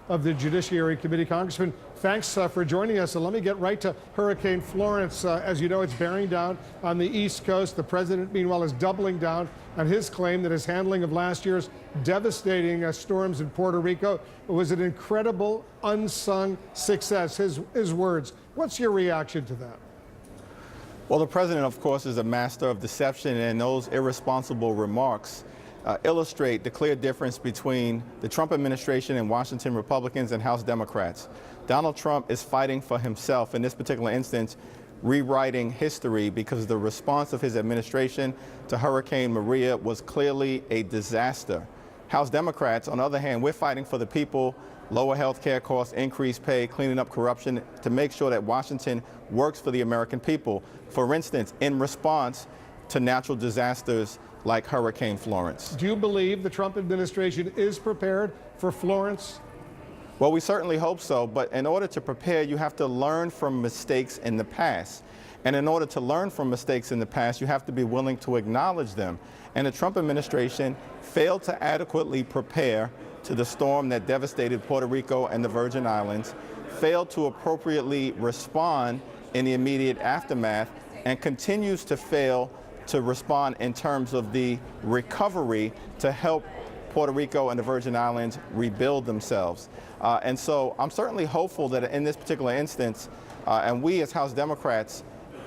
of the Judiciary Committee. Congressman, thanks for joining us. And let me get right to Hurricane Florence. As you know, it's bearing down on the East Coast. The president, meanwhile, is doubling down on his claim that his handling of last year's devastating storms in Puerto Rico was an incredible, unsung success. His words. What's your reaction to that? Well, the president, of course, is a master of deception, and those irresponsible remarks illustrate the clear difference between the Trump administration and Washington Republicans and House Democrats. Donald Trump is fighting for himself, in this particular instance, rewriting history, because the response of his administration to Hurricane Maria was clearly a disaster. House Democrats, on the other hand, we're fighting for the people, lower health care costs, increased pay, cleaning up corruption, to make sure that Washington works for the American people. For instance, in response to natural disasters like Hurricane Florence. Do you believe the Trump administration is prepared for Florence? Well, we certainly hope so, but in order to prepare, you have to learn from mistakes in the past. And in order to learn from mistakes in the past, you have to be willing to acknowledge them. And the Trump administration failed to adequately prepare to the storm that devastated Puerto Rico and the Virgin Islands, failed to appropriately respond in the immediate aftermath, and continues to fail to respond in terms of the recovery to help Puerto Rico and the Virgin Islands rebuild themselves. And so I'm certainly hopeful that in this particular instance, and we as House Democrats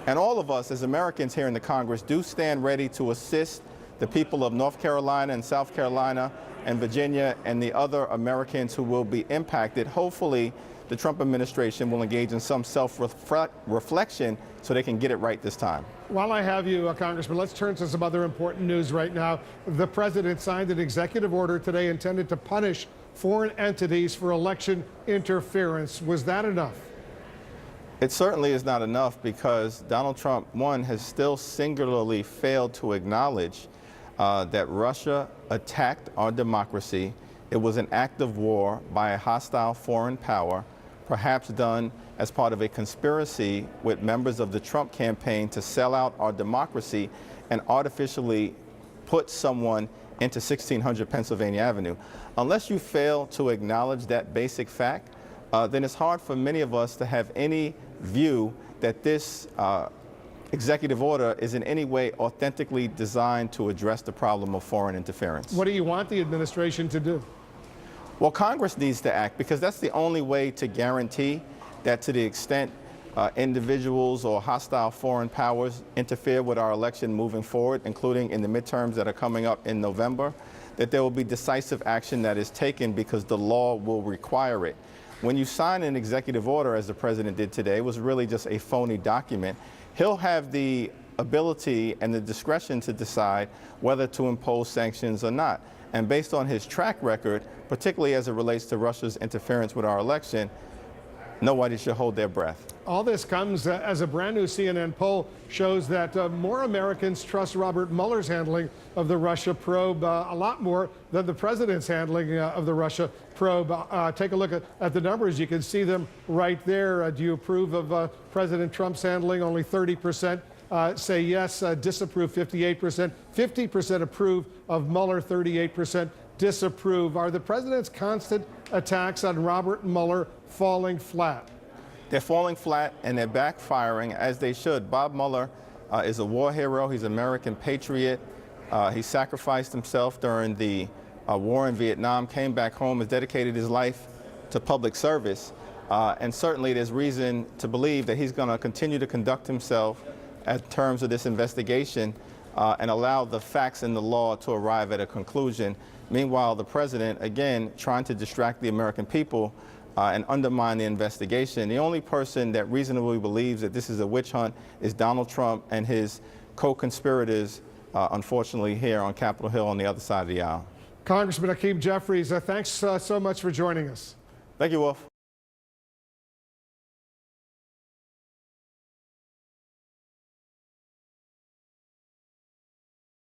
and all of us as Americans here in the Congress do stand ready to assist the people of North Carolina and South Carolina and Virginia and the other Americans who will be impacted. Hopefully, the Trump administration will engage in some self-reflection so they can get it right this time. While I have you, Congressman, let's turn to some other important news right now. The president signed an executive order today intended to punish foreign entities for election interference. Was that enough? It certainly is not enough, because Donald Trump, one, has still singularly failed to acknowledge that Russia attacked our democracy. It was an act of war by a hostile foreign power, perhaps done as part of a conspiracy with members of the Trump campaign to sell out our democracy and artificially put someone into 1600 Pennsylvania Avenue. Unless you fail to acknowledge that basic fact, then it's hard for many of us to have any view that this executive order is in any way authentically designed to address the problem of foreign interference. What do you want the administration to do? Well, Congress needs to act, because that's the only way to guarantee that to the extent individuals or hostile foreign powers interfere with our election moving forward, including in the midterms that are coming up in November, that there will be decisive action that is taken, because the law will require it. When you sign an executive order, as the president did today, it was really just a phony document. He'll have the ability and the discretion to decide whether to impose sanctions or not. And based on his track record, particularly as it relates to Russia's interference with our election, nobody should hold their breath. All this comes as a brand new CNN poll shows that more Americans trust Robert Mueller's handling of the Russia probe a lot more than the president's handling of the Russia probe. Take a look at the numbers. You can see them right there. Do you approve of President Trump's handling? Only 30% say yes, disapprove 58%, 50% approve of Mueller, 38% disapprove. Are the president's constant attacks on Robert Mueller falling flat? They're falling flat, and they're backfiring, as they should. Bob Mueller is a war hero. He's an American patriot. He sacrificed himself during the war in Vietnam, came back home, has dedicated his life to public service. And certainly there's reason to believe that he's going to continue to conduct himself in terms of this investigation and allow the facts and the law to arrive at a conclusion. Meanwhile, the president, again, trying to distract the American people and undermine the investigation. The only person that reasonably believes that this is a witch hunt is Donald Trump and his co-conspirators, unfortunately, here on Capitol Hill on the other side of the aisle. Congressman Jeffries, thanks so much for joining us. Thank you, Wolf.